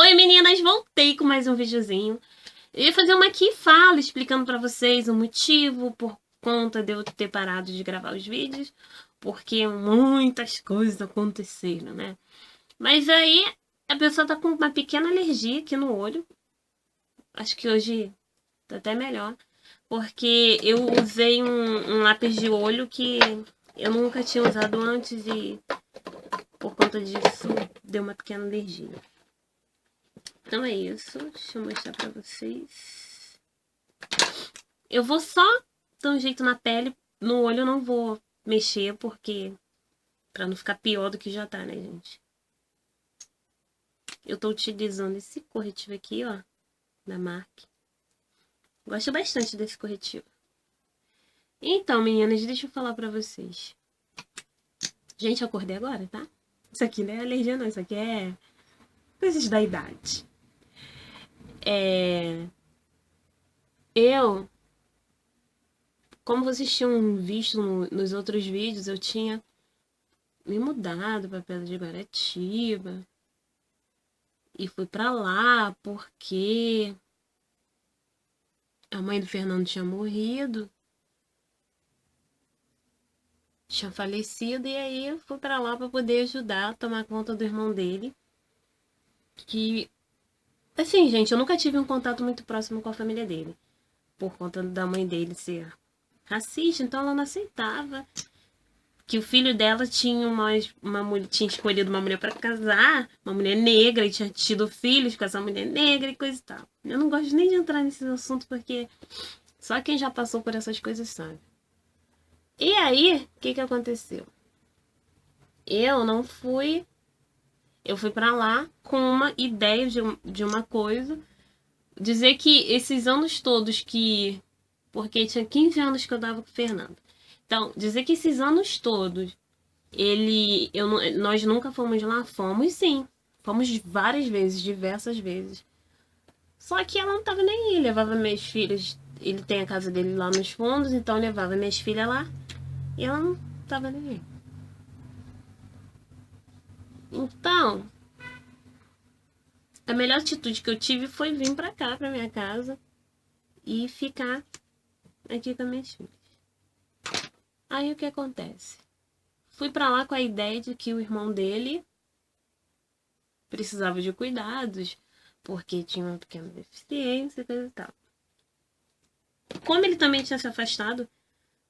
Oi meninas, voltei com mais um videozinho. Eu ia fazer uma aqui fala explicando pra vocês o motivo por conta de eu ter parado de gravar os vídeos, porque muitas coisas aconteceram, né? Mas aí a pessoa tá com uma pequena alergia aqui no olho. Acho que hoje tá até melhor, porque eu usei um lápis de olho que eu nunca tinha usado antes e por conta disso deu uma pequena alergia. Então é isso, deixa eu mostrar pra vocês. Eu vou só dar um jeito na pele, no olho eu não vou mexer, porque pra não ficar pior do que já tá, né, gente? Eu tô utilizando esse corretivo aqui, ó, da MAC. Gosto bastante desse corretivo. Então, meninas, deixa eu falar pra vocês. Gente, eu acordei agora, tá? Isso aqui não é alergia não, isso aqui é coisas da idade. Eu, como vocês tinham visto nos outros vídeos, eu tinha me mudado para Pedra de Guaratiba e fui para lá porque a mãe do Fernando tinha morrido, tinha falecido, e aí eu fui para lá para poder ajudar a tomar conta do irmão dele, que assim, gente, eu nunca tive um contato muito próximo com a família dele, por conta da mãe dele ser racista, então ela não aceitava que o filho dela tinha tinha escolhido uma mulher para casar, uma mulher negra, e tinha tido filhos com essa mulher negra e coisa e tal. Eu não gosto nem de entrar nesses assuntos porque só quem já passou por essas coisas sabe. E aí, o que aconteceu? Eu não fui, eu fui para lá com uma ideia de uma coisa, dizer que esses anos todos que, porque tinha 15 anos que eu dava com o Fernando. Então, dizer que esses anos todos nós nunca fomos lá, fomos sim. Fomos várias vezes, diversas vezes. Só que ela não tava nem aí, levava minhas filhas, ele tem a casa dele lá nos fundos, então levava minhas filhas lá e ela não tava nem aí. Então, a melhor atitude que eu tive foi vir pra cá, pra minha casa e ficar aqui com as minhas filhas. Aí o que acontece? Fui pra lá com a ideia de que o irmão dele precisava de cuidados, porque tinha uma pequena deficiência e coisa e tal. Como ele também tinha se afastado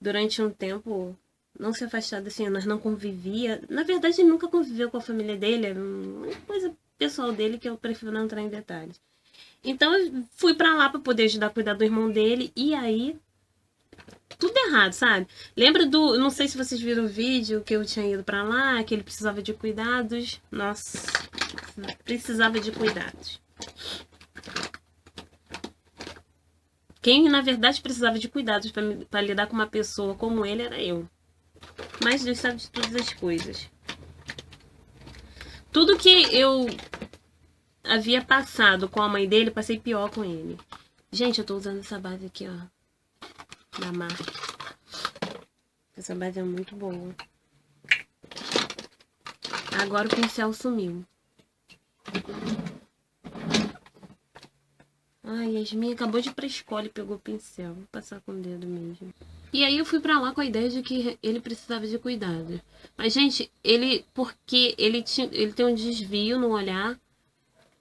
durante um tempo, não se afastado assim, nós não convivia. Na verdade, ele nunca conviveu com a família dele, era uma coisa pessoal dele que eu prefiro não entrar em detalhes. Então eu fui pra lá pra poder ajudar a cuidar do irmão dele, e aí tudo errado, sabe? Lembra do, não sei se vocês viram o vídeo que eu tinha ido pra lá, que ele precisava de cuidados. Nossa, precisava de cuidados. Quem, na verdade, precisava de cuidados para lidar com uma pessoa como ele era eu. Mas Deus sabe de todas as coisas. Tudo que eu havia passado com a mãe dele, passei pior com ele. Gente, eu tô usando essa base aqui, ó, da marca. Essa base é muito boa. Agora o pincel sumiu. Ai, Yasmin acabou de ir pra escola e pegou o pincel. Vou passar com o dedo mesmo. E aí eu fui pra lá com a ideia de que ele precisava de cuidado. Mas, gente, porque ele tem um desvio no olhar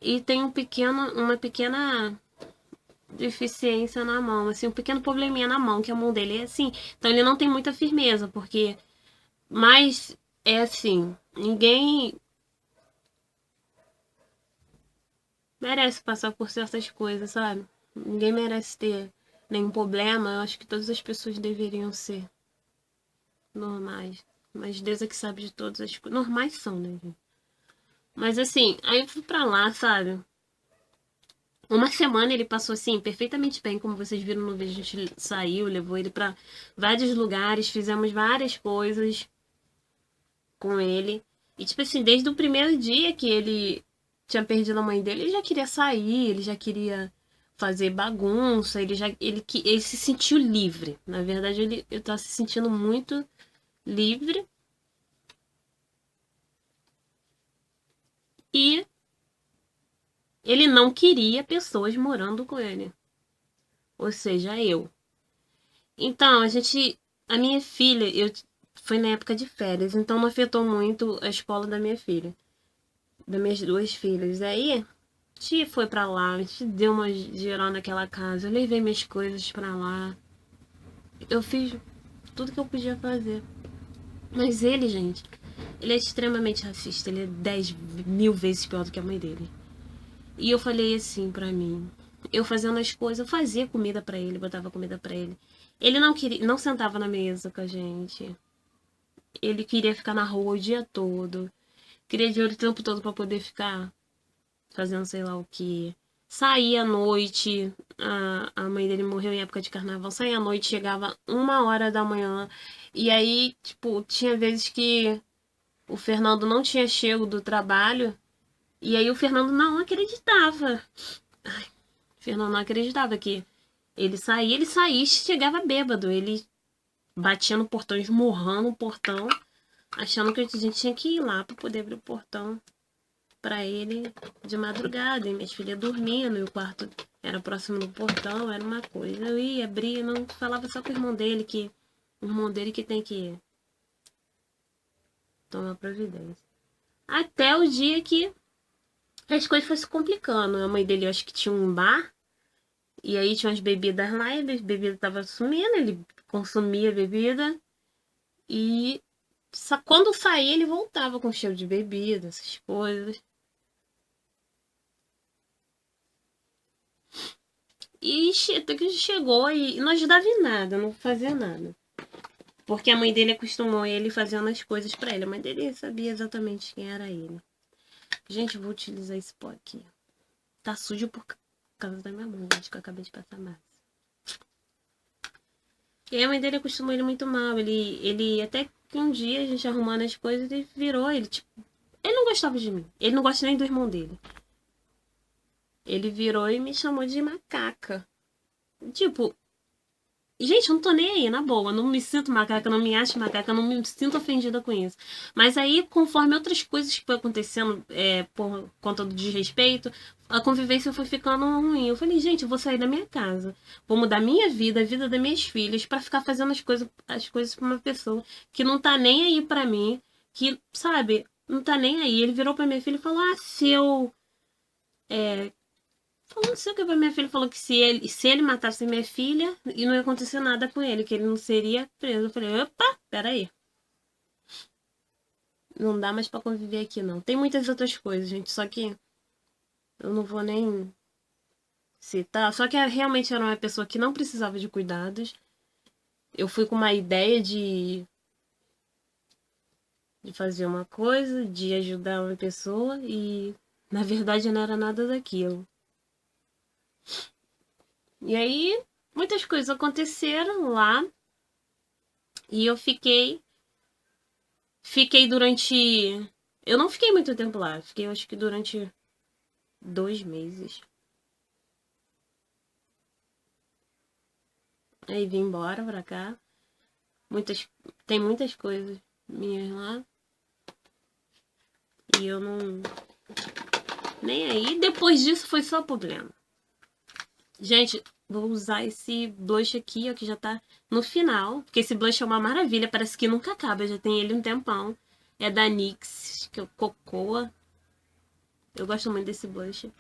e tem uma pequena deficiência na mão, assim, um pequeno probleminha na mão, que a mão dele é assim. Então ele não tem muita firmeza, porque... Mas é assim, ninguém merece passar por certas coisas, sabe? Ninguém merece ter nenhum problema. Eu acho que todas as pessoas deveriam ser normais. Mas Deus é que sabe de todas as coisas. Normais são, né, gente? Mas assim, aí eu fui pra lá, sabe? Uma semana ele passou assim, perfeitamente bem, como vocês viram no vídeo. A gente saiu, levou ele pra vários lugares, fizemos várias coisas com ele. E tipo assim, desde o primeiro dia que ele tinha perdido a mãe dele, ele já queria sair, ele já queria fazer bagunça, ele se sentiu livre. Na verdade, ele tá se sentindo muito livre. E Ele não queria pessoas morando com ele. Ou seja, eu. Então, a minha filha, foi na época de férias, então não afetou muito a escola da minha filha, das minhas duas filhas. Aí, a gente foi pra lá, a gente deu uma geral naquela casa, eu levei minhas coisas pra lá. Eu fiz tudo que eu podia fazer. Mas ele, gente, ele é extremamente racista, ele é 10.000 vezes pior do que a mãe dele. E eu falei assim pra mim, eu fazendo as coisas, eu fazia comida pra ele, botava comida pra ele. Ele não queria, não sentava na mesa com a gente. Ele queria ficar na rua o dia todo. Queria dinheiro o tempo todo pra poder ficar fazendo sei lá o que. Saía à noite. A mãe dele morreu em época de carnaval. Saía à noite, chegava 1 hora da manhã. E aí, tipo, tinha vezes que o Fernando não tinha chego do trabalho. E aí o Fernando não acreditava. O Fernando não acreditava que ele saía e chegava bêbado. Ele batia no portão, esmurrando o portão, achando que a gente tinha que ir lá pra poder abrir o portão pra ele de madrugada. E minhas filhas dormindo, e o quarto era próximo do portão, era uma coisa. Eu ia, abria, não falava só com o irmão dele que tem que tomar providência. Até o dia que as coisas foram se complicando. A mãe dele, eu acho que tinha um bar, e aí tinha umas bebidas lá, e as bebidas estavam sumindo, ele consumia bebida, e só quando saía ele voltava com cheiro de bebida, essas coisas. E até que chegou e não ajudava em nada, não fazia nada. Porque a mãe dele acostumou ele fazendo as coisas pra ele. A mãe dele sabia exatamente quem era ele. Gente, vou utilizar esse pó aqui. Tá sujo por causa da minha mão, gente, que eu acabei de passar mais. E aí a mãe dele acostumou ele muito mal. Ele até que um dia a gente arrumando as coisas, ele virou, ele tipo. Ele não gostava de mim. Ele não gosta nem do irmão dele. Ele virou e me chamou de macaca. Tipo, gente, eu não tô nem aí, na boa. Eu não me sinto macaca, não me acho macaca, eu não me sinto ofendida com isso. Mas aí, conforme outras coisas que foi acontecendo por conta do desrespeito, a convivência foi ficando ruim. Eu falei, gente, eu vou sair da minha casa. Vou mudar minha vida, a vida das minhas filhas, pra ficar fazendo as coisas pra uma pessoa que não tá nem aí pra mim, que, sabe, não tá nem aí. Ele virou pra minha filha e falou, se eu falou, não sei o que, minha filha falou que se ele matasse minha filha, e não ia acontecer nada com ele, que ele não seria preso. Eu falei, opa, peraí. Não dá mais pra conviver aqui, não. Tem muitas outras coisas, gente, só que eu não vou nem citar. Só que realmente era uma pessoa que não precisava de cuidados. Eu fui com uma ideia de fazer uma coisa, de ajudar uma pessoa, e na verdade não era nada daquilo. E aí, muitas coisas aconteceram lá, e eu Fiquei durante. Eu não fiquei muito tempo lá. Fiquei, acho que durante 2 meses. Aí vim embora pra cá. Muitas, tem muitas coisas minhas lá. E eu não. Nem aí. Depois disso foi só problema. Gente, vou usar esse blush aqui, ó, que já tá no final. Porque esse blush é uma maravilha. Parece que nunca acaba. Eu já tenho ele um tempão. É da NYX, que é o Cocoa. Eu gosto muito desse blush.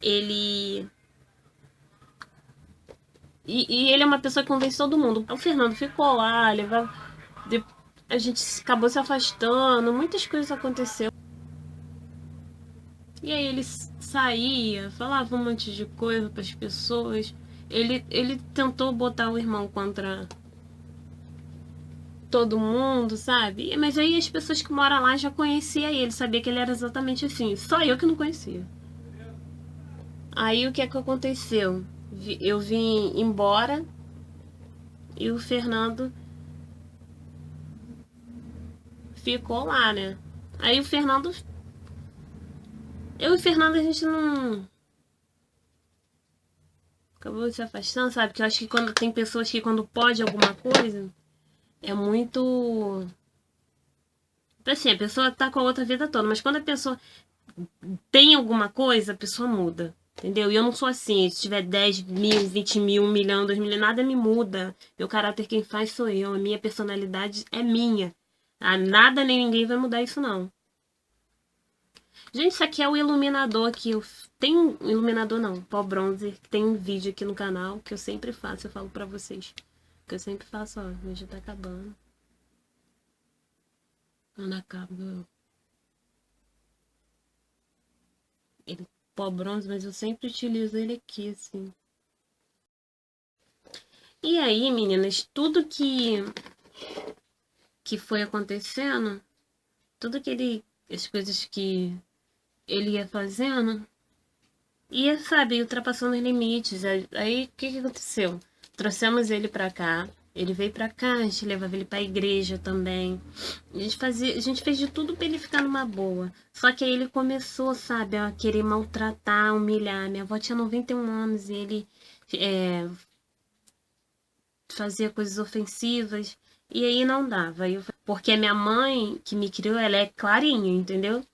Ele E ele é uma pessoa que convence todo mundo. O Fernando ficou lá, a gente acabou se afastando, muitas coisas aconteceram. E aí ele saía, falava um monte de coisa para as pessoas. Ele tentou botar o irmão contra todo mundo, sabe? Mas aí as pessoas que moram lá já conheciam ele, sabia que ele era exatamente assim. Só eu que não conhecia. Aí o que é que aconteceu? Eu vim embora e o Fernando ficou lá, né? Aí o Fernando. Eu e o Fernando a gente não. Acabou se afastando, sabe? Porque eu acho que quando tem pessoas que quando pode alguma coisa, é muito. Assim, a pessoa tá com a outra vida toda, mas quando a pessoa tem alguma coisa, a pessoa muda. Entendeu? E eu não sou assim. Se tiver 10 mil, 20 mil, 1 milhão, 2 milhões, nada me muda. Meu caráter quem faz sou eu. A minha personalidade é minha. Ah, nada nem ninguém vai mudar isso, não. Gente, isso aqui é o iluminador que eu... Tem um iluminador não, pó bronzer, que tem um vídeo aqui no canal que eu sempre faço, eu falo pra vocês. Que eu sempre faço, ó, meu já tá acabando. Quando acaba, ele pó bronze, mas eu sempre utilizo ele aqui, assim. E aí, meninas, tudo que foi acontecendo, tudo que ele, as coisas que ele ia fazendo, ia, sabe, ultrapassando os limites. Aí, o que aconteceu? Trouxemos ele pra cá, ele veio pra cá, a gente levava ele pra igreja também. A gente fez de tudo pra ele ficar numa boa. Só que aí ele começou, sabe, a querer maltratar, humilhar. Minha avó tinha 91 anos e ele fazia coisas ofensivas. E aí não dava. Porque a minha mãe, que me criou, ela é clarinha, entendeu?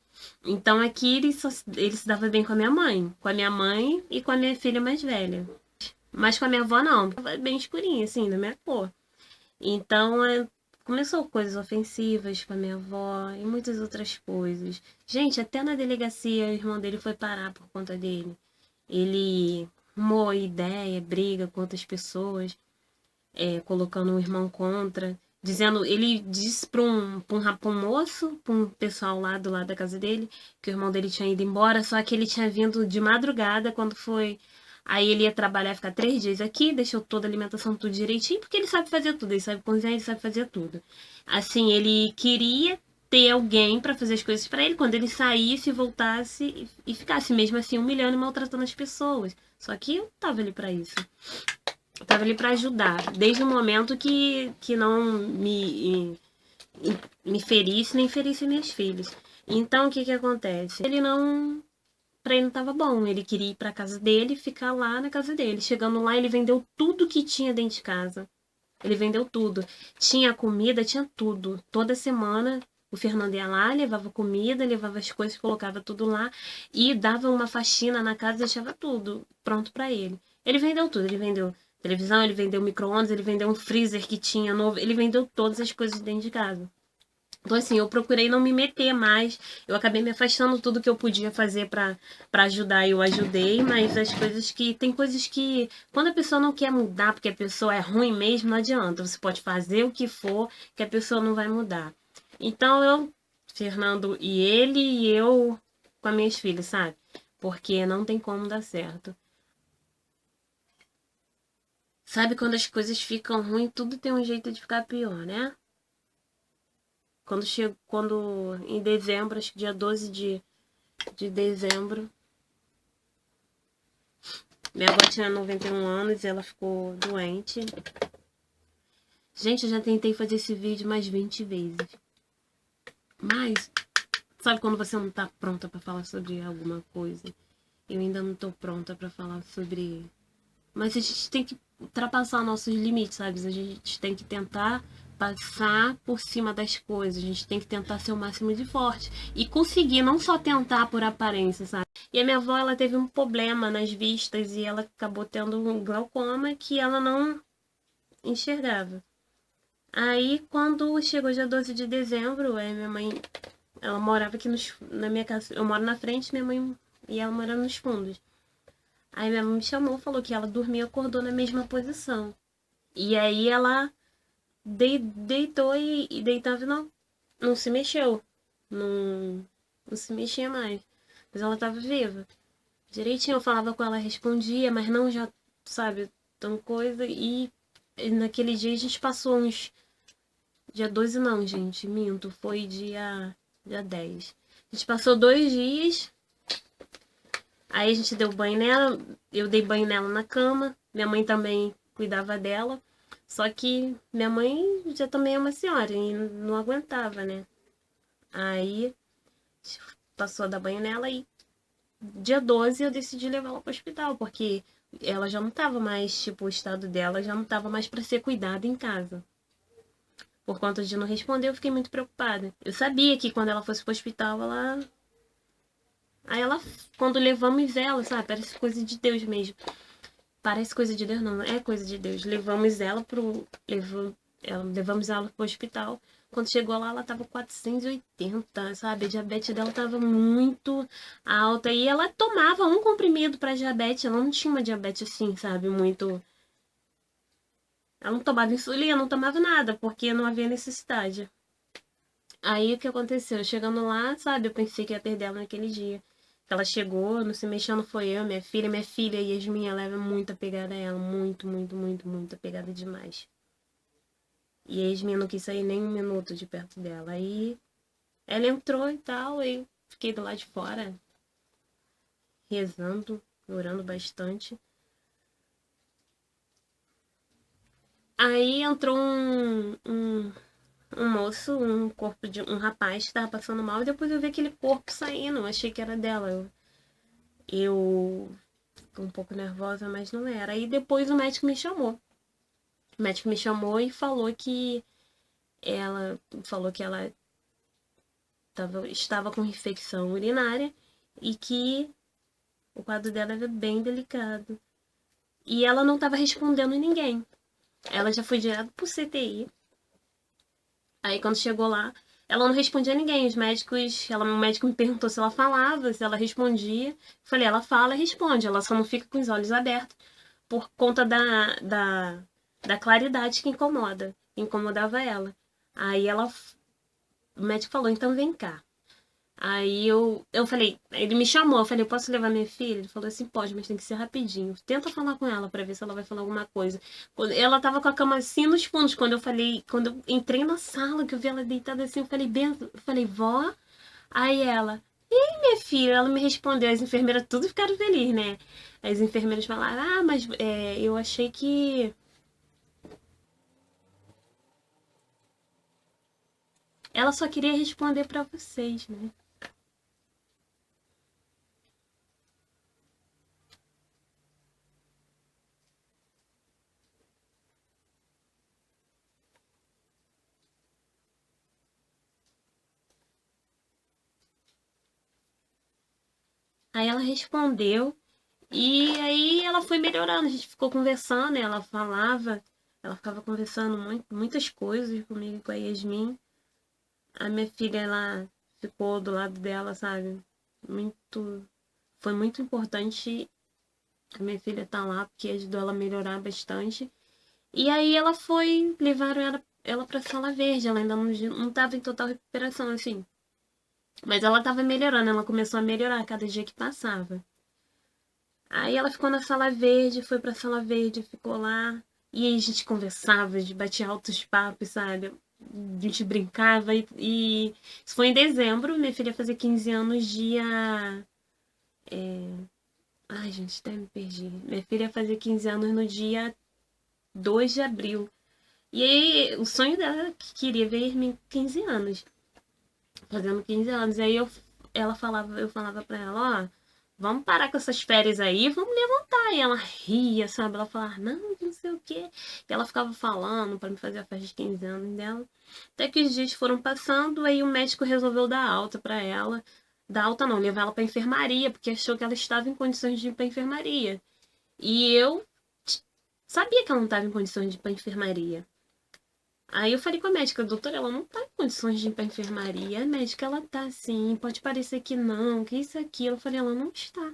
Então aqui ele se dava bem com a minha mãe. Com a minha mãe e com a minha filha mais velha. Mas com a minha avó não. Bem escurinha, assim, da minha cor. Então começou coisas ofensivas com a minha avó e muitas outras coisas. Gente, até na delegacia o irmão dele foi parar por conta dele. Ele arrumou ideia, briga com outras pessoas, colocando o irmão contra, dizendo, ele disse pra um moço, pra um pessoal lá do lado da casa dele, que o irmão dele tinha ido embora, só que ele tinha vindo de madrugada quando foi. Aí ele ia trabalhar, ficar 3 dias aqui, deixou toda a alimentação tudo direitinho, porque ele sabe fazer tudo, ele sabe cozinhar, ele sabe fazer tudo. Assim, ele queria ter alguém para fazer as coisas para ele quando ele saísse, voltasse e ficasse mesmo assim humilhando e maltratando as pessoas. Só que eu tava ali para isso. Eu tava ali para ajudar, desde o momento que não me ferisse nem ferisse minhas filhas. Então o que que acontece? Ele não, pra ele não tava bom, ele queria ir pra casa dele e ficar lá na casa dele. Chegando lá, ele vendeu tudo que tinha dentro de casa. Ele vendeu tudo. Tinha comida, tinha tudo. Toda semana o Fernando ia lá, levava comida, levava as coisas, colocava tudo lá e dava uma faxina na casa e deixava tudo pronto pra ele. Ele vendeu tudo, ele vendeu televisão, ele vendeu micro-ondas, ele vendeu um freezer que tinha novo, ele vendeu todas as coisas dentro de casa. Então, assim, eu procurei não me meter mais. Eu acabei me afastando tudo que eu podia fazer para ajudar, eu ajudei, mas as coisas que. Tem coisas que. Quando a pessoa não quer mudar, porque a pessoa é ruim mesmo, não adianta. Você pode fazer o que for, que a pessoa não vai mudar. Então, Fernando e ele e eu com as minhas filhas, sabe? Porque não tem como dar certo. Sabe quando as coisas ficam ruins, tudo tem um jeito de ficar pior, né? Quando em dezembro, acho que dia 12 de dezembro, minha avó tinha 91 anos e ela ficou doente. Gente, eu já tentei fazer esse vídeo mais 20 vezes. Mas, sabe quando você não tá pronta pra falar sobre alguma coisa? Eu ainda não tô pronta pra falar sobre. Mas a gente tem que ultrapassar nossos limites, sabe? A gente tem que tentar passar por cima das coisas. A gente tem que tentar ser o máximo de forte. E conseguir, não só tentar por aparência, sabe? E a minha avó, ela teve um problema nas vistas e ela acabou tendo um glaucoma que ela não enxergava. Aí, quando chegou dia 12 de dezembro, minha mãe, ela morava aqui na minha casa. Eu moro na frente, minha mãe e ela morando nos fundos. Aí minha mãe me chamou, falou que ela dormia e acordou na mesma posição. E aí ela deitou e deitava e não se mexeu. Não, não se mexia mais. Mas ela tava viva. Direitinho, eu falava com ela, respondia, mas não já, sabe, tão coisa. E naquele dia a gente passou uns. Dia 12 não, gente, minto, foi dia 10. A gente passou 2 dias, aí a gente deu banho nela, eu dei banho nela na cama, minha mãe também cuidava dela. Só que minha mãe já também é uma senhora e não aguentava, né? Aí passou a dar banho nela e dia 12 eu decidi levá-la para o hospital, porque ela já não tava mais, tipo, o estado dela já não tava mais para ser cuidada em casa. Por conta de não responder, eu fiquei muito preocupada. Eu sabia que quando ela fosse pro hospital, Aí ela, quando levamos ela, sabe, parece coisa de Deus mesmo. Parece coisa de Deus, não, é coisa de Deus. Levamos ela pro hospital. Quando chegou lá, ela tava 480, sabe? A diabetes dela tava muito alta. E ela tomava um comprimido pra diabetes. Ela não tinha uma diabetes assim, sabe? Muito. Ela não tomava insulina, não tomava nada, porque não havia necessidade. Aí o que aconteceu? Chegando lá, sabe? Eu pensei que ia perder ela naquele dia. Ela chegou, não se mexendo foi eu, minha filha. Minha filha Yasmin, ela é muito apegada a ela. Muito, muito, muito, muito apegada demais. E a Yasmin não quis sair nem um minuto de perto dela. Aí ela entrou e tal, eu fiquei do lado de fora, rezando, orando bastante. Aí entrou um moço, um corpo de um rapaz que tava passando mal, e depois eu vi aquele corpo saindo, eu achei que era dela. Eu fiquei um pouco nervosa, mas não era. Aí depois o médico me chamou. O médico me chamou e falou que ela estava com infecção urinária e que o quadro dela era bem delicado. E ela não estava respondendo ninguém. Ela já foi direto pro CTI. Aí quando chegou lá, ela não respondia a ninguém. O médico me perguntou se ela falava, se ela respondia. Eu falei, ela fala e responde, ela só não fica com os olhos abertos por conta da claridade que incomodava ela. Aí o médico falou, então vem cá. Aí eu falei, ele me chamou, eu falei, eu posso levar minha filha? Ele falou assim, pode, mas tem que ser rapidinho. Tenta falar com ela pra ver se ela vai falar alguma coisa. Ela tava com a cama assim nos fundos, quando eu entrei na sala, que eu vi ela deitada assim, eu falei, vó? Aí ela, e minha filha? Ela me respondeu, as enfermeiras tudo ficaram felizes, né? As enfermeiras falaram, mas eu achei que ela só queria responder pra vocês, né? Aí ela respondeu. E aí ela foi melhorando, a gente ficou conversando, né? Ela ficava conversando muitas coisas comigo e com a Yasmin. A minha filha, ela ficou do lado dela, sabe? Muito, foi muito importante a minha filha estar lá, porque ajudou ela a melhorar bastante. E aí levaram ela pra sala verde, ela ainda não tava em total recuperação, assim. Mas ela tava melhorando, ela começou a melhorar a cada dia que passava. Aí ela ficou na sala verde, foi pra sala verde, ficou lá. E aí a gente conversava, a gente batia altos papos, sabe? A gente brincava isso foi em dezembro, minha filha ia fazer 15 anos dia. Ai, gente, até me perdi. Minha filha ia fazer 15 anos no dia 2 de abril. E aí, o sonho dela era que queria ver-me em 15 anos, fazendo 15 anos. Eu falava pra ela, ó, vamos parar com essas férias aí, vamos levantar. E ela ria, sabe? Ela falava, não sei o quê. E ela ficava falando para me fazer a festa de 15 anos dela. Até que os dias foram passando, aí o médico resolveu dar alta para ela. Dar alta não, levar ela pra enfermaria, porque achou que ela estava em condições de ir pra enfermaria. E eu sabia que ela não estava em condições de ir pra enfermaria. Aí eu falei com a médica, doutora, ela não tá em condições de ir pra enfermaria. A médica, ela tá assim, pode parecer que não, que isso aqui. Eu falei, ela não está.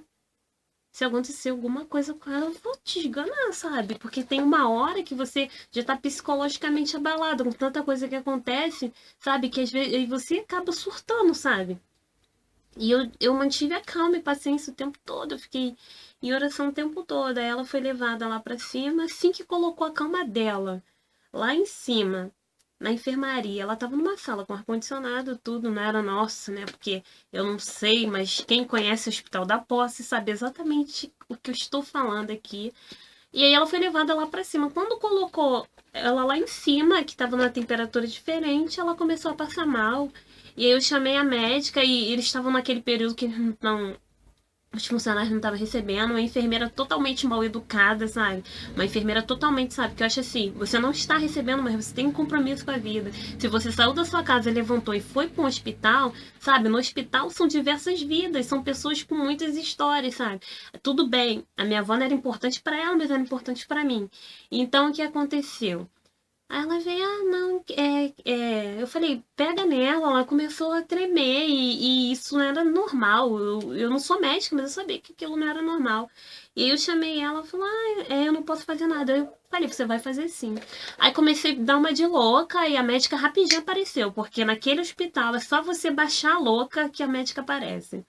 Se acontecer alguma coisa com ela, eu vou te esganar, sabe? Porque tem uma hora que você já tá psicologicamente abalado com tanta coisa que acontece, sabe? Que às vezes você acaba surtando, sabe? E eu mantive a calma e paciência o tempo todo. Eu fiquei em oração o tempo todo. Aí ela foi levada lá pra cima. Assim que colocou a cama dela lá em cima, na enfermaria, ela tava numa sala com ar-condicionado, tudo, não era nossa, né? Porque eu não sei, mas quem conhece o Hospital da Posse sabe exatamente o que eu estou falando aqui. E aí ela foi levada lá pra cima. Quando colocou ela lá em cima, que tava numa temperatura diferente, ela começou a passar mal. E aí eu chamei a médica e eles estavam naquele período que não os funcionários não estavam recebendo, uma enfermeira totalmente mal educada, sabe? Uma enfermeira totalmente, sabe? Que eu acho assim, você não está recebendo, mas você tem um compromisso com a vida. Se você saiu da sua casa, levantou e foi para um hospital, sabe? No hospital são diversas vidas, são pessoas com muitas histórias, sabe? Tudo bem, a minha avó não era importante para ela, mas era importante para mim. Então, o que aconteceu? Aí ela veio, ah, não, eu falei, pega nela, ela começou a tremer e isso não era normal. Eu não sou médica, mas eu sabia que aquilo não era normal. E aí eu chamei ela e falou, eu não posso fazer nada. Eu falei, você vai fazer sim. Aí comecei a dar uma de louca e a médica rapidinho apareceu, porque naquele hospital é só você baixar a louca que a médica aparece.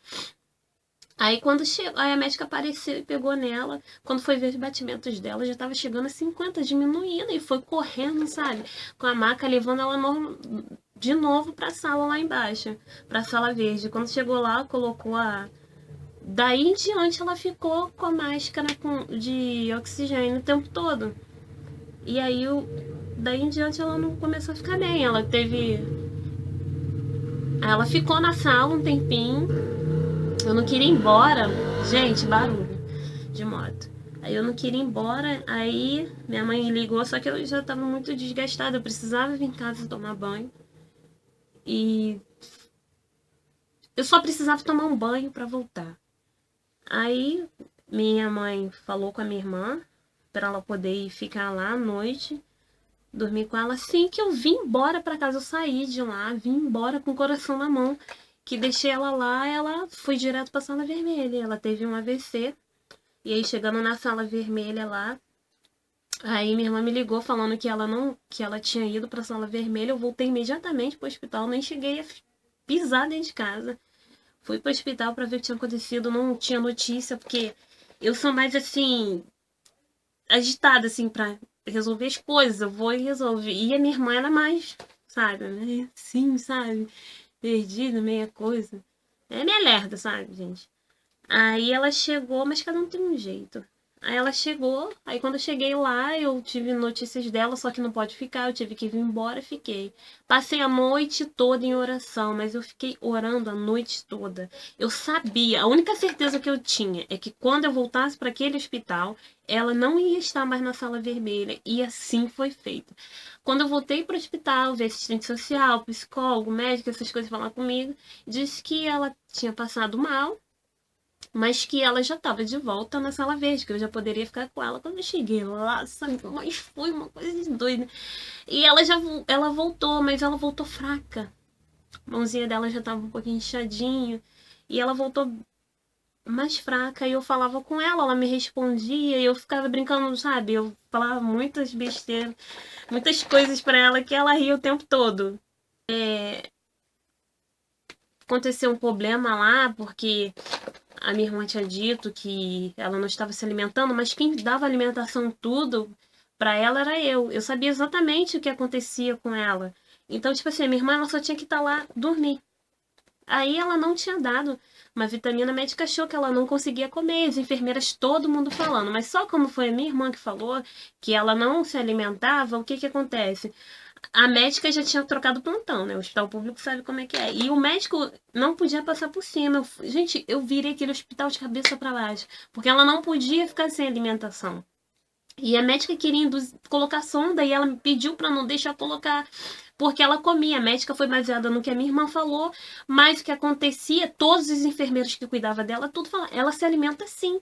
Aí quando chegou, aí a médica apareceu e pegou nela. Quando foi ver os batimentos dela, já tava chegando a 50, diminuindo, e foi correndo, sabe? Com a maca, levando ela de novo pra sala lá embaixo, pra sala verde. Quando chegou lá, colocou a. Daí em diante ela ficou com a máscara de oxigênio o tempo todo. E aí daí em diante ela não começou a ficar bem. Ela teve. Ela ficou na sala um tempinho. Eu não queria ir embora. Gente, barulho de moto. Aí eu não queria ir embora. Aí minha mãe ligou, só que eu já tava muito desgastada. Eu precisava vir em casa tomar banho. E eu só precisava tomar um banho pra voltar. Aí minha mãe falou com a minha irmã pra ela poder ficar lá à noite, dormir com ela. Assim que eu vim embora pra casa, eu saí de lá, vim embora com o coração na mão. Que deixei ela lá, ela foi direto pra sala vermelha. Ela teve um AVC. E aí, chegando na sala vermelha lá, aí minha irmã me ligou falando que ela não, que ela tinha ido pra sala vermelha. Eu voltei imediatamente pro hospital, nem cheguei a pisar dentro de casa. Fui pro hospital pra ver o que tinha acontecido, não tinha notícia, porque eu sou mais assim, agitada, assim, pra resolver as coisas. Eu vou e resolvo. E a minha irmã era mais, sabe, né? Sim, sabe? Perdida, meia coisa. É minha lerda, sabe, gente? Aí ela chegou, mas cada um tem um jeito. Aí ela chegou, aí quando eu cheguei lá, eu tive notícias dela, só que não pode ficar, eu tive que vir embora, fiquei. Passei a noite toda em oração, mas eu fiquei orando a noite toda. Eu sabia, a única certeza que eu tinha é que quando eu voltasse para aquele hospital, ela não ia estar mais na sala vermelha, e assim foi feito. Quando eu voltei para o hospital, ver assistente social, psicólogo, médico, essas coisas falar comigo, disse que ela tinha passado mal, mas que ela já estava de volta na sala verde, que eu já poderia ficar com ela quando eu cheguei lá, sabe? Mas foi uma coisa de doida. E ela voltou, mas ela voltou fraca. A mãozinha dela já estava um pouquinho inchadinha. E ela voltou mais fraca. E eu falava com ela me respondia. E eu ficava brincando, sabe? Eu falava muitas besteiras, muitas coisas para ela que ela ria o tempo todo. Aconteceu um problema lá, porque a minha irmã tinha dito que ela não estava se alimentando, mas quem dava alimentação tudo para ela era eu. Eu sabia exatamente o que acontecia com ela. Então, tipo assim, a minha irmã ela só tinha que estar lá dormir. Aí ela não tinha dado uma vitamina, a médica achou que ela não conseguia comer, as enfermeiras, todo mundo falando. Mas só como foi a minha irmã que falou que ela não se alimentava, o que que acontece? A médica já tinha trocado plantão, né? O hospital público sabe como é que é. E o médico não podia passar por cima. Gente, eu virei aquele hospital de cabeça para baixo. Porque ela não podia ficar sem alimentação. E a médica queria colocar sonda e ela me pediu para não deixar colocar. Porque ela comia. A médica foi baseada no que a minha irmã falou. Mas o que acontecia, todos os enfermeiros que cuidavam dela, tudo falavam, ela se alimenta sim.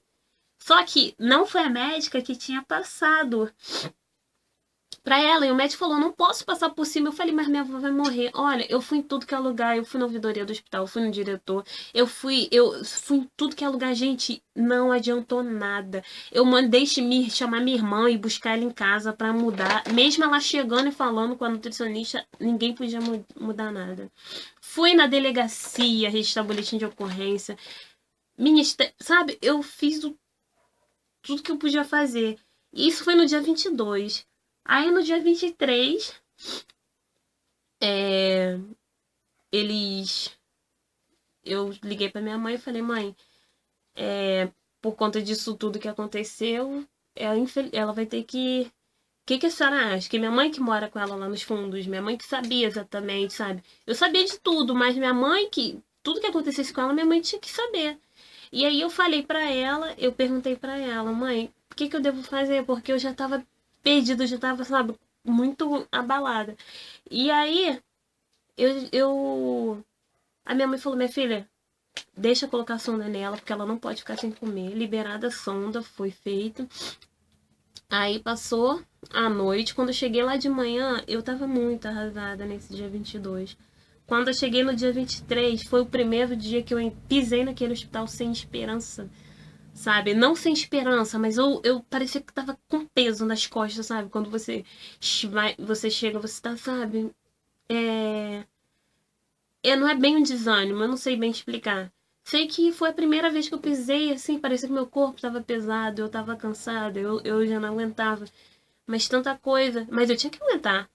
Só que não foi a médica que tinha passado pra ela, e o médico falou, não posso passar por cima. Eu falei, mas minha avó vai morrer. Olha, eu fui em tudo que é lugar, eu fui na ouvidoria do hospital, eu fui no diretor, eu fui em tudo que é lugar. Gente, não adiantou nada. Eu mandei me chamar minha irmã e buscar ela em casa pra mudar. Mesmo ela chegando e falando com a nutricionista, ninguém podia mudar nada. Fui na delegacia registrar boletim de ocorrência. Ministério, sabe, eu fiz tudo que eu podia fazer. E isso foi no dia 22. Aí no dia 23, é, eles. Eu liguei pra minha mãe e falei, mãe, por conta disso tudo que aconteceu, ela vai ter que. O que a senhora acha? Que minha mãe que mora com ela lá nos fundos, minha mãe que sabia exatamente, sabe? Eu sabia de tudo, mas minha mãe que. Tudo que acontecesse com ela, minha mãe tinha que saber. E aí eu falei pra ela, eu perguntei pra ela, mãe, o que que eu devo fazer? Porque eu já tava perdida, eu já tava, sabe, muito abalada. E aí eu a minha mãe falou, minha filha, deixa eu colocar a sonda nela, porque ela não pode ficar sem comer. Liberada a sonda, foi feito. Aí passou a noite. Quando eu cheguei lá de manhã, eu tava muito arrasada nesse dia 22. Quando eu cheguei no dia 23, foi o primeiro dia que eu pisei naquele hospital sem esperança, sabe? Não sem esperança, mas eu parecia que tava com peso nas costas, sabe? Quando você chega, você tá, sabe? É, não é bem um desânimo, eu não sei bem explicar. Sei que foi a primeira vez que eu pisei, assim, parecia que meu corpo tava pesado, eu tava cansada, eu já não aguentava. Mas tanta coisa. Mas eu tinha que aguentar.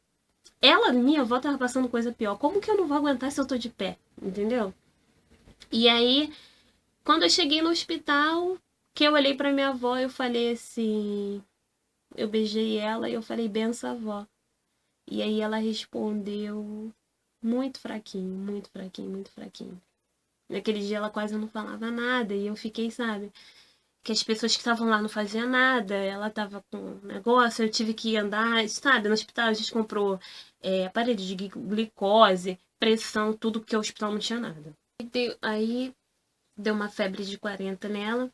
Minha avó, tava passando coisa pior. Como que eu não vou aguentar se eu tô de pé? Entendeu? E aí, quando eu cheguei no hospital, que eu olhei pra minha avó, eu falei assim. Eu beijei ela e eu falei, benção, avó. E aí ela respondeu muito fraquinho, muito fraquinho, muito fraquinho. Naquele dia ela quase não falava nada e eu fiquei, sabe? Que as pessoas que estavam lá não faziam nada, ela tava com um negócio, eu tive que andar, sabe? No hospital a gente comprou aparelho de glicose, pressão, tudo, porque o hospital não tinha nada. Aí deu uma febre de 40 nela.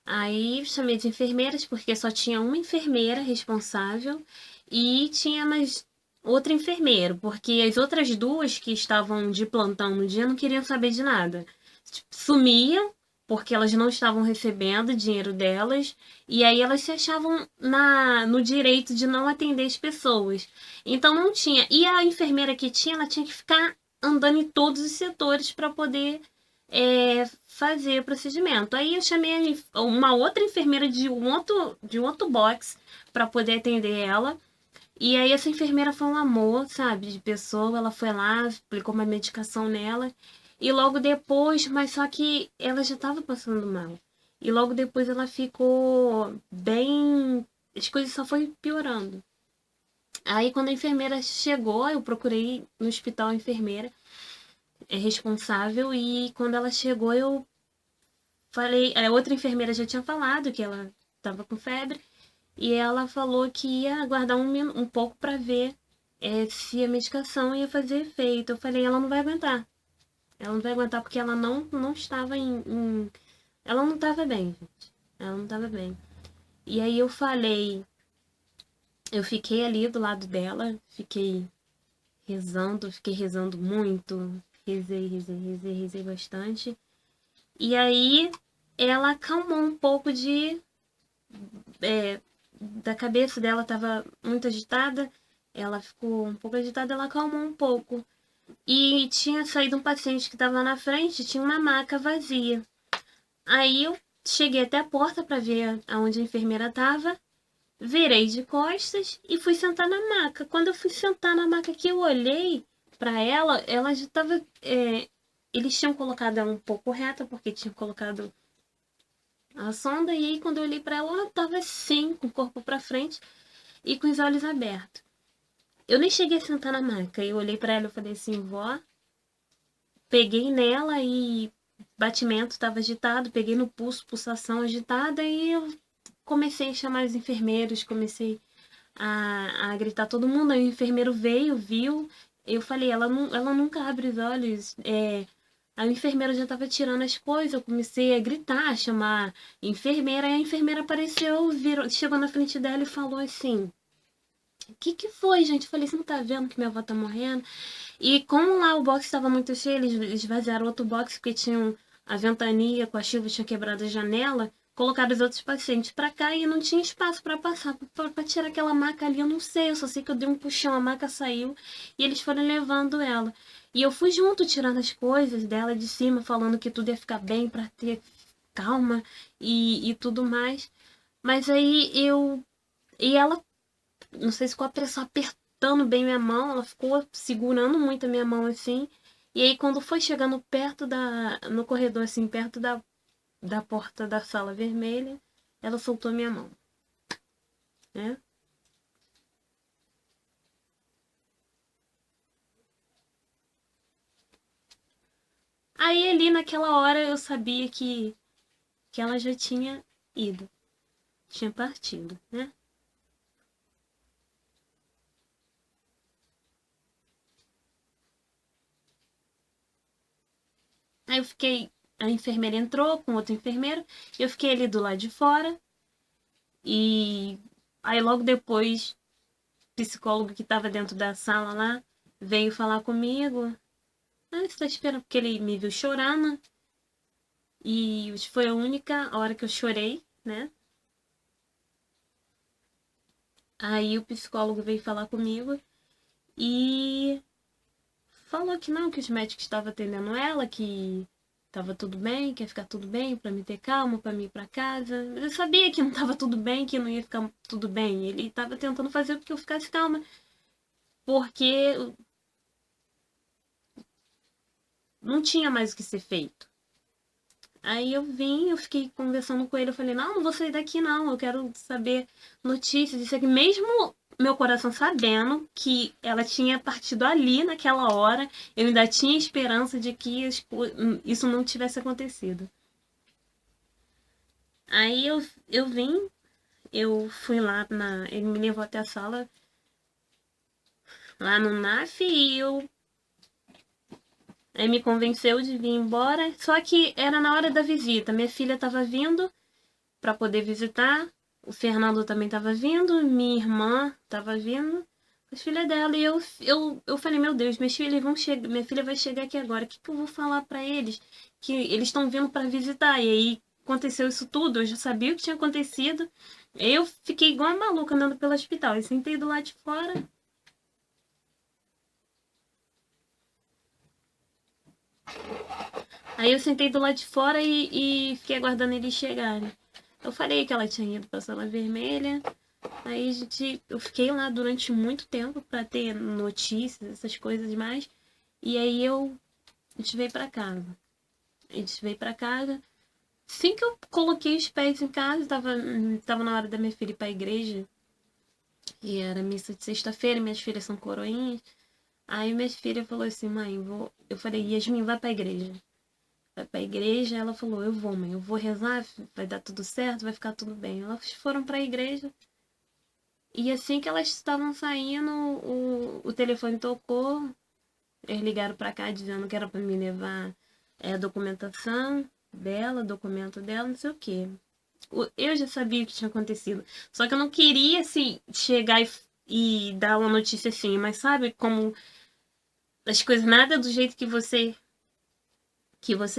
Aí chamei de enfermeiras, porque só tinha uma enfermeira responsável e tinha mais outra enfermeira, porque as outras duas que estavam de plantão no dia não queriam saber de nada. Tipo, sumiam, porque elas não estavam recebendo o dinheiro delas, e aí elas se achavam no direito de não atender as pessoas. Então não tinha. E a enfermeira que tinha, ela tinha que ficar andando em todos os setores para poder fazer o procedimento. Aí eu chamei uma outra enfermeira de um outro box para poder atender ela. E aí essa enfermeira foi um amor, sabe, de pessoa. Ela foi lá, aplicou uma medicação nela. E logo depois, mas só que ela já estava passando mal. E logo depois ela ficou bem. As coisas só foi piorando. Aí quando a enfermeira chegou, eu procurei no hospital a enfermeira responsável e quando ela chegou eu falei, a outra enfermeira já tinha falado que ela estava com febre e ela falou que ia aguardar um pouco para ver se a medicação ia fazer efeito. Eu falei, ela não vai aguentar. Ela não vai aguentar porque ela não estava ela não estava bem, gente. Ela não estava bem. E aí eu fiquei ali do lado dela, fiquei rezando muito. Rezei, rezei, rezei, rezei bastante. E aí ela acalmou um pouco da cabeça dela, estava muito agitada. Ela ficou um pouco agitada, ela acalmou um pouco. E tinha saído um paciente que estava na frente, tinha uma maca vazia. Aí eu cheguei até a porta para ver aonde a enfermeira estava, virei de costas e fui sentar na maca. Quando eu fui sentar na maca que eu olhei para ela já estava. Eles tinham colocado ela um pouco reta, porque tinham colocado a sonda, e aí quando eu olhei para ela, ela tava assim, com o corpo para frente e com os olhos abertos. Eu nem cheguei a sentar na maca, eu olhei para ela e falei assim, vó, peguei nela e batimento estava agitado, peguei no pulso, pulsação agitada e eu comecei a chamar os enfermeiros, comecei a gritar todo mundo, aí o enfermeiro veio, viu, eu falei, ela nunca abre os olhos, a enfermeira já estava tirando as coisas, eu comecei a gritar, a chamar enfermeira, e a enfermeira apareceu, chegou na frente dela e falou assim: O que foi, gente? Eu falei: Você não tá vendo que minha avó tá morrendo? E como lá o box estava muito cheio, eles esvaziaram outro box porque tinham a ventania com a chuva, tinha quebrado a janela. Colocaram os outros pacientes pra cá e não tinha espaço pra passar, pra tirar aquela maca ali. Eu não sei, eu só sei que eu dei um puxão, a maca saiu e eles foram levando ela. E eu fui junto, tirando as coisas dela de cima, falando que tudo ia ficar bem pra ter calma e tudo mais. Mas aí eu. E ela, não sei se ficou a pessoa apertando bem minha mão, ela ficou segurando muito a minha mão assim. E aí quando foi chegando perto no corredor, assim, perto da porta da sala vermelha, ela soltou minha mão, né? Aí ali naquela hora eu sabia que que ela já tinha ido, tinha partido, né? Aí eu fiquei, a enfermeira entrou com outro enfermeiro, eu fiquei ali do lado de fora e aí logo depois o psicólogo que estava dentro da sala lá veio falar comigo. Ah, você tá esperando porque ele me viu chorando e foi a única hora que eu chorei, né? Aí o psicólogo veio falar comigo e falou que não, que os médicos estavam atendendo ela, que tava tudo bem, que ia ficar tudo bem, pra me ter calma, pra me ir pra casa. Mas eu sabia que não tava tudo bem, que não ia ficar tudo bem. Ele tava tentando fazer com que eu ficasse calma, porque não tinha mais o que ser feito. Aí eu vim, eu fiquei conversando com ele, eu falei, não, não vou sair daqui não, eu quero saber notícias, isso aqui, mesmo meu coração sabendo que ela tinha partido ali naquela hora, eu ainda tinha esperança de que isso não tivesse acontecido. Aí eu vim, eu fui lá ele me levou até a sala, lá no NAF, e aí me convenceu de vir embora, só que era na hora da visita, minha filha estava vindo, para poder visitar. O Fernando também estava vindo, minha irmã estava vindo, as filhas dela. E eu falei, meu Deus, meus filhos vão chegar, minha filha vai chegar aqui agora. O que, que eu vou falar para eles? Que eles estão vindo para visitar. E aí aconteceu isso tudo, eu já sabia o que tinha acontecido. Eu fiquei igual uma maluca andando pelo hospital. Eu sentei do lado de fora. Aí eu sentei do lado de fora e fiquei aguardando eles chegarem. Eu falei que ela tinha ido pra sala vermelha. Aí eu fiquei lá durante muito tempo para ter notícias, essas coisas mais. E aí a gente veio para casa. A gente veio para casa. Assim que eu coloquei os pés em casa, tava na hora da minha filha ir pra igreja. E era missa de sexta-feira, minhas filhas são coroinhas. Aí minha filha falou assim, mãe, vou. Eu falei, Yasmin, vai pra igreja. Vai pra igreja. Ela falou, eu vou, mãe, eu vou rezar, vai dar tudo certo, vai ficar tudo bem. Elas foram pra igreja. E assim que elas estavam saindo, o telefone tocou. Eles ligaram pra cá dizendo que era pra me levar a documentação dela, documento dela, não sei o quê. Eu já sabia o que tinha acontecido. Só que eu não queria, assim, chegar e dar uma notícia assim, mas sabe como as coisas nada do jeito que você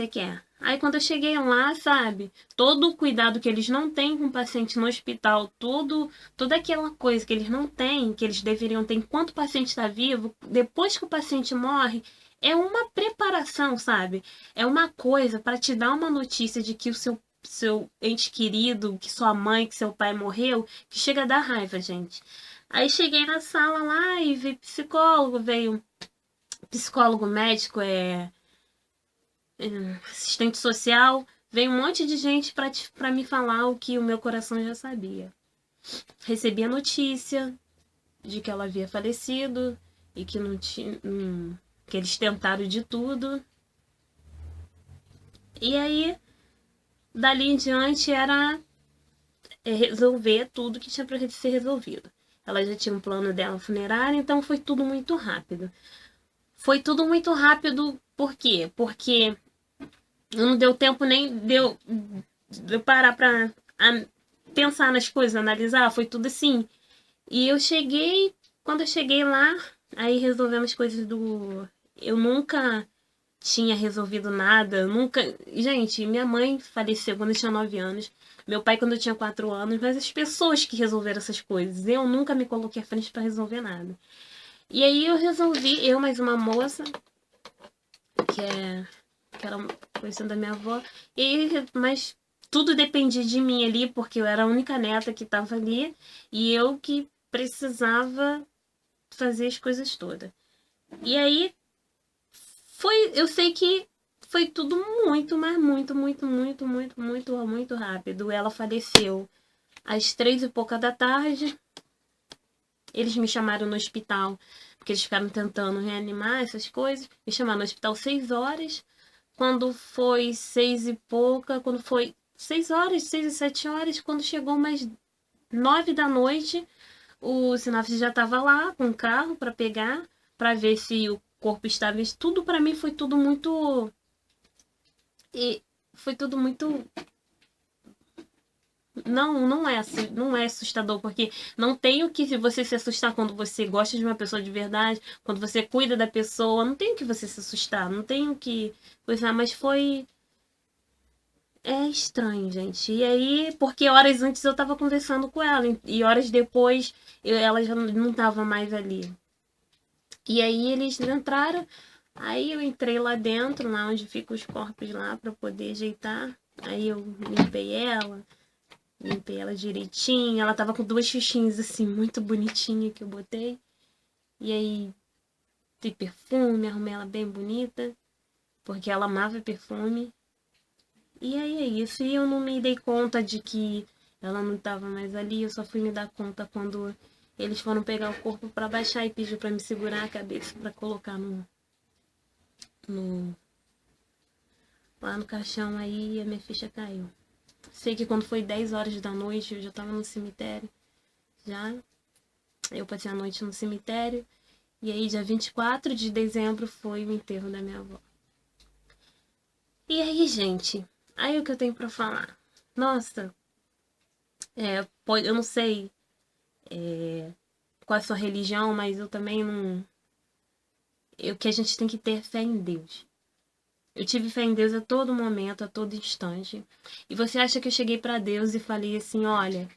quer. Aí quando eu cheguei lá, sabe, todo o cuidado que eles não têm com o paciente no hospital, toda aquela coisa que eles não têm, que eles deveriam ter enquanto o paciente está vivo, depois que o paciente morre, é uma preparação, sabe? É uma coisa para te dar uma notícia de que o seu ente querido, que sua mãe, que seu pai morreu, que chega a dar raiva, gente. Aí cheguei na sala lá e veio psicólogo médico, assistente social, veio um monte de gente para me falar o que o meu coração já sabia. Recebi a notícia de que ela havia falecido e que não tinha, que eles tentaram de tudo. E aí, dali em diante, era resolver tudo que tinha para ser resolvido. Ela já tinha um plano dela funerário, então foi tudo muito rápido. Foi tudo muito rápido, por quê? Porque não deu tempo nem de eu parar pra pensar nas coisas, analisar, foi tudo assim. E quando eu cheguei lá, aí resolvemos coisas do. Eu nunca tinha resolvido nada, nunca. Gente, minha mãe faleceu quando eu tinha 9 anos, meu pai quando eu tinha 4 anos, mas as pessoas que resolveram essas coisas, eu nunca me coloquei à frente para resolver nada. E aí eu resolvi, eu mais uma moça, que é que era conhecida da minha avó, mas tudo dependia de mim ali, porque eu era a única neta que estava ali e eu que precisava fazer as coisas todas. E aí eu sei que foi tudo muito, mas muito, muito, muito, muito, muito, muito rápido. Ela faleceu às 3 e pouca da tarde. Eles me chamaram no hospital, porque eles ficaram tentando reanimar essas coisas. Me chamaram no hospital 6 horas. Quando foi 6 e pouca, quando foi 6 horas, 6 e 7 horas, quando chegou mais 9 da noite, o sinopse já estava lá com o carro para pegar, para ver se o corpo estava. Tudo para mim foi tudo muito. E foi tudo muito. Não é assustador, porque não tem o que você se assustar quando você gosta de uma pessoa de verdade, quando você cuida da pessoa, não tem o que você se assustar, não tem o que coisa, mas foi estranho, gente. E aí, porque horas antes eu tava conversando com ela, e horas depois ela já não tava mais ali. E aí eles entraram, aí eu entrei lá dentro, lá onde ficam os corpos lá, pra poder ajeitar. Aí eu limpei ela direitinho. Ela tava com duas xuxinhas assim, muito bonitinha que eu botei. E aí, tem perfume, arrumei ela bem bonita, porque ela amava perfume. E aí é isso. E eu não me dei conta de que ela não tava mais ali. Eu só fui me dar conta quando eles foram pegar o corpo pra baixar e pediu pra me segurar a cabeça pra colocar no lá no caixão. Aí a minha ficha caiu. Sei que quando foi 10 horas da noite, eu já tava no cemitério. Já. Eu passei a noite no cemitério. E aí, dia 24 de dezembro, foi o enterro da minha avó. E aí, gente, aí o que eu tenho pra falar? Nossa, eu não sei qual é a sua religião, mas eu também não. O que a gente tem que ter é fé em Deus. Eu tive fé em Deus a todo momento, a todo instante. E você acha que eu cheguei pra Deus e falei assim: olha,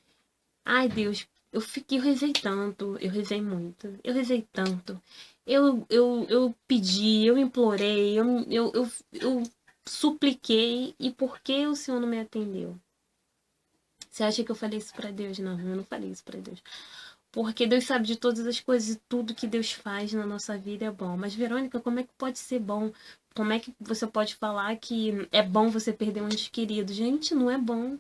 ai Deus, eu rezei tanto, eu rezei muito, eu rezei tanto. Eu pedi, eu implorei, eu supliquei, e por que o Senhor não me atendeu? Você acha que eu falei isso pra Deus? Não, eu não falei isso pra Deus. Porque Deus sabe de todas as coisas e tudo que Deus faz na nossa vida é bom. Mas, Verônica, como é que pode ser bom? Como é que você pode falar que é bom você perder um ente querido? Gente, não é bom.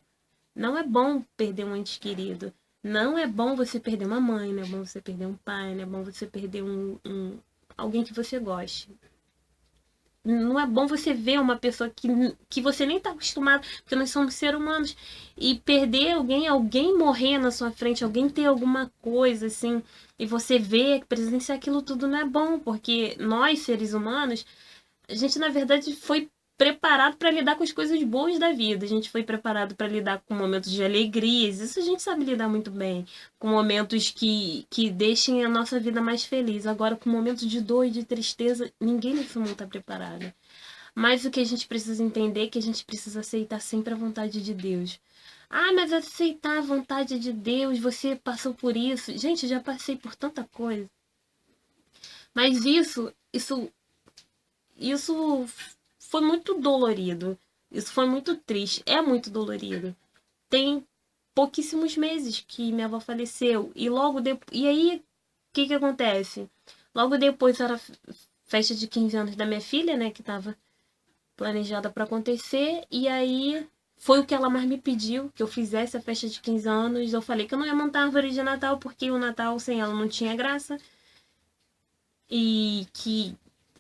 Não é bom perder um ente querido. Não é bom você perder uma mãe, não é bom você perder um pai, não é bom você perder alguém que você goste. Não é bom você ver uma pessoa que você nem tá acostumado, porque nós somos seres humanos, e perder alguém morrer na sua frente, alguém ter alguma coisa assim, e você ver, presenciar aquilo tudo não é bom, porque nós, seres humanos, a gente na verdade foi preparado para lidar com as coisas boas da vida. A gente foi preparado para lidar com momentos de alegrias. Isso a gente sabe lidar muito bem. Com momentos que deixem a nossa vida mais feliz. Agora, com momentos de dor e de tristeza, ninguém nesse mundo está preparado. Mas o que a gente precisa entender é que a gente precisa aceitar sempre a vontade de Deus. Ah, mas aceitar a vontade de Deus, você passou por isso. Gente, eu já passei por tanta coisa. Mas isso foi muito dolorido. Isso foi muito triste. É muito dolorido. Tem pouquíssimos meses que minha avó faleceu. E logo depois. E aí, o que acontece? Logo depois era festa de 15 anos da minha filha, né? Que tava planejada para acontecer. E aí foi o que ela mais me pediu, que eu fizesse a festa de 15 anos. Eu falei que eu não ia montar árvore de Natal, porque o Natal sem ela não tinha graça. E que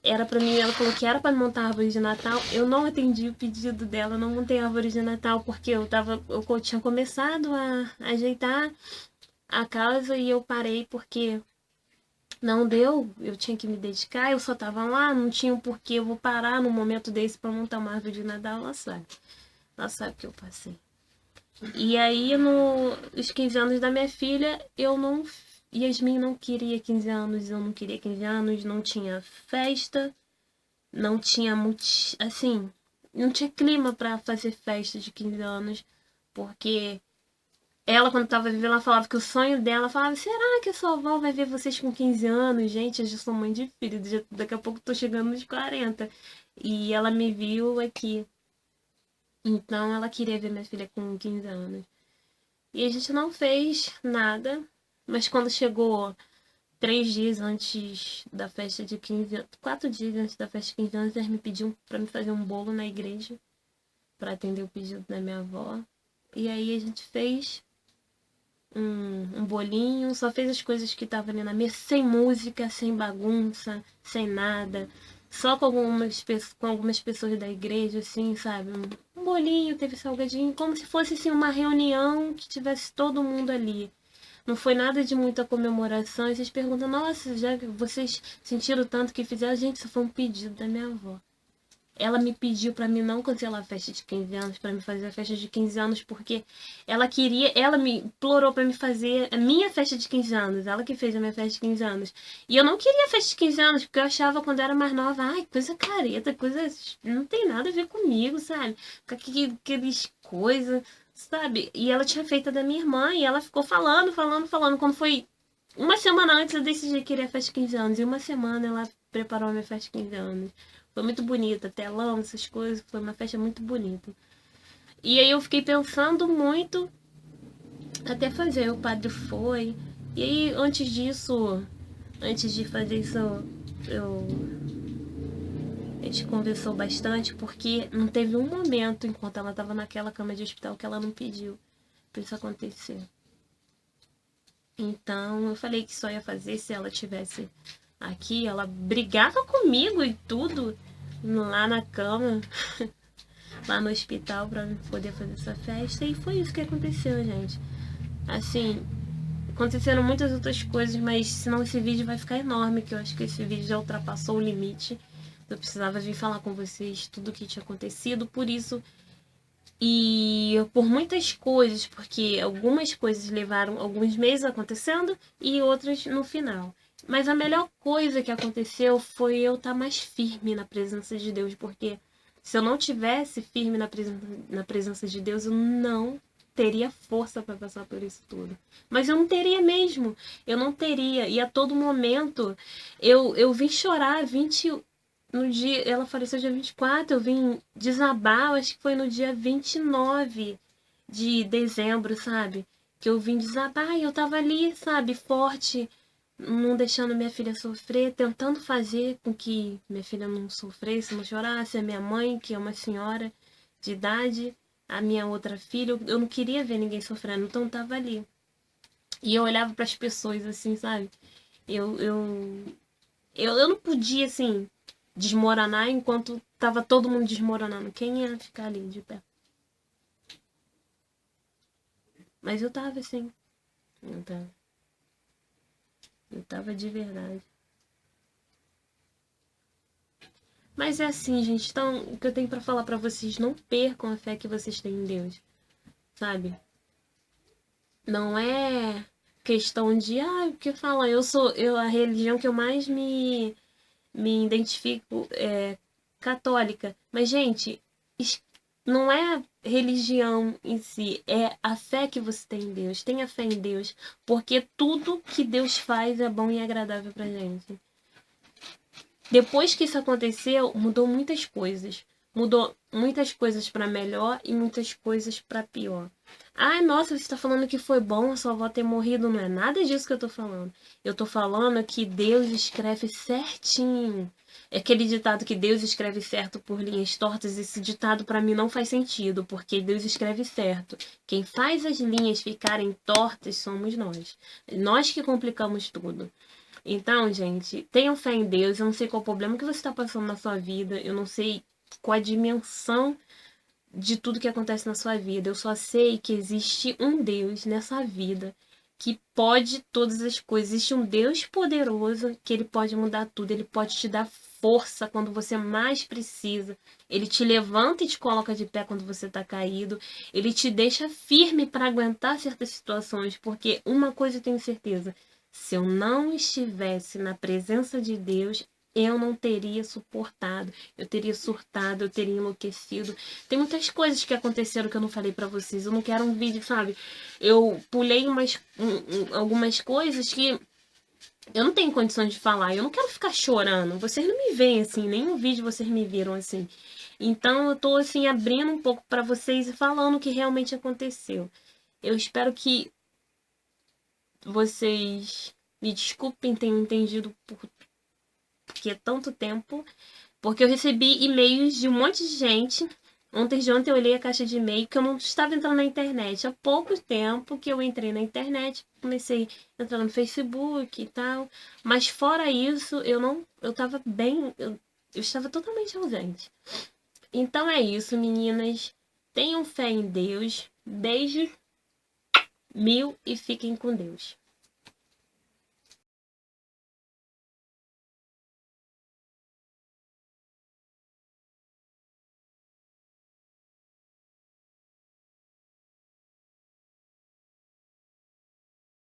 era pra mim, ela falou que era pra montar árvore de Natal. Eu não atendi o pedido dela, não montei árvore de Natal porque eu tinha começado a ajeitar a casa e eu parei porque não deu, eu tinha que me dedicar, eu só tava lá, não tinha um porquê eu vou parar num momento desse pra montar uma árvore de Natal, ela sabe o que eu passei. E aí, nos 15 anos da minha filha, eu não. Yasmin não queria 15 anos, eu não queria 15 anos, não tinha festa, não tinha muito. Assim, não tinha clima pra fazer festa de 15 anos, porque ela, quando tava vivendo, ela falava que o sonho dela, falava: será que a sua avó vai ver vocês com 15 anos? Gente, eu já sou mãe de filho, daqui a pouco tô chegando nos 40. E ela me viu aqui. Então ela queria ver minha filha com 15 anos. E a gente não fez nada, mas quando chegou 3 dias antes da festa de 15 anos, 4 dias antes da festa de 15 anos, eles me pediram pra me fazer um bolo na igreja, pra atender o pedido da minha avó. E aí a gente fez um bolinho, só fez as coisas que estavam ali na mesa, sem música, sem bagunça, sem nada. Só com algumas pessoas da igreja, assim, sabe? Um bolinho, teve salgadinho, como se fosse assim uma reunião que tivesse todo mundo ali. Não foi nada de muita comemoração. E vocês perguntam, nossa, já que vocês sentiram tanto que fizeram, gente, isso foi um pedido da minha avó. Ela me pediu pra mim não cancelar a festa de 15 anos, pra me fazer a festa de 15 anos, porque ela queria, ela me implorou pra me fazer a minha festa de 15 anos, ela que fez a minha festa de 15 anos. E eu não queria festa de 15 anos, porque eu achava quando eu era mais nova, ai, coisa careta, coisa, não tem nada a ver comigo, sabe? Com aqueles coisas, sabe? E ela tinha feito a da minha irmã, e ela ficou falando, falando, falando. Quando foi uma semana antes, eu decidi que queria a festa de 15 anos, e uma semana ela preparou a minha festa de 15 anos. Foi muito bonita, telão, essas coisas. Foi uma festa muito bonita. E aí eu fiquei pensando muito até fazer. O padre foi. E aí, antes disso, antes de fazer isso, eu, a gente conversou bastante, porque não teve um momento, enquanto ela estava naquela cama de hospital, que ela não pediu pra isso acontecer. Então, eu falei que só ia fazer se ela tivesse aqui. Ela brigava comigo e tudo lá na cama, lá no hospital, pra poder fazer essa festa. E foi isso que aconteceu, gente. Assim, aconteceram muitas outras coisas, mas senão esse vídeo vai ficar enorme, que eu acho que esse vídeo já ultrapassou o limite. Eu precisava vir falar com vocês tudo o que tinha acontecido, por isso. E por muitas coisas, porque algumas coisas levaram alguns meses acontecendo e outras no final. Mas a melhor coisa que aconteceu foi eu estar mais firme na presença de Deus, porque se eu não tivesse firme na presença de Deus, eu não teria força para passar por isso tudo. Mas eu não teria mesmo. Eu não teria. E a todo momento eu vim chorar no dia, ela faleceu dia 24, eu vim desabar, acho que foi no dia 29 de dezembro, sabe? Que eu vim desabar e eu tava ali, sabe, forte, não deixando minha filha sofrer, tentando fazer com que minha filha não sofresse, não chorasse, a minha mãe, que é uma senhora de idade, a minha outra filha, eu não queria ver ninguém sofrendo, então eu tava ali. E eu olhava para as pessoas assim, sabe? Eu, eu, eu não podia, assim, desmoronar enquanto tava todo mundo desmoronando. Quem ia ficar ali de pé? Mas eu tava assim. Eu tava. Eu tava de verdade. Mas é assim, gente. Então, o que eu tenho pra falar pra vocês, não percam a fé que vocês têm em Deus. Sabe? Não é questão de, o que falam? A religião que eu mais me identifico é católica. Mas, gente, não é religião em si, é a fé que você tem em Deus. Tenha fé em Deus, porque tudo que Deus faz é bom e agradável pra gente. Depois que isso aconteceu, mudou muitas coisas. Mudou muitas coisas para melhor e muitas coisas para pior. Ai, nossa, você está falando que foi bom a sua avó ter morrido. Não é nada disso que eu tô falando. Eu tô falando que Deus escreve certinho. É aquele ditado que Deus escreve certo por linhas tortas. Esse ditado para mim não faz sentido, porque Deus escreve certo. Quem faz as linhas ficarem tortas somos nós. Nós que complicamos tudo. Então, gente, tenham fé em Deus. Eu não sei qual o problema que você está passando na sua vida. Eu não sei qual a dimensão de tudo que acontece na sua vida. Eu só sei que existe um Deus nessa vida que pode todas as coisas. Existe um Deus poderoso que ele pode mudar tudo. Ele pode te dar força quando você mais precisa. Ele te levanta e te coloca de pé quando você está caído. Ele te deixa firme para aguentar certas situações. Porque uma coisa eu tenho certeza: se eu não estivesse na presença de Deus, eu não teria suportado, eu teria surtado, eu teria enlouquecido. Tem muitas coisas que aconteceram que eu não falei pra vocês. Eu não quero um vídeo, sabe? Eu pulei algumas coisas que eu não tenho condições de falar. Eu não quero ficar chorando. Vocês não me veem assim, nenhum vídeo vocês me viram assim. Então eu tô assim abrindo um pouco pra vocês e falando o que realmente aconteceu. Eu espero que vocês me desculpem ter entendido porque é tanto tempo, porque eu recebi e-mails de um monte de gente. Ontem de ontem eu olhei a caixa de e-mail que eu não estava entrando na internet. Há pouco tempo que eu entrei na internet, comecei a entrar no Facebook e tal. Mas fora isso, eu estava bem, eu estava totalmente ausente. Então é isso, meninas. Tenham fé em Deus. Beijos mil e fiquem com Deus.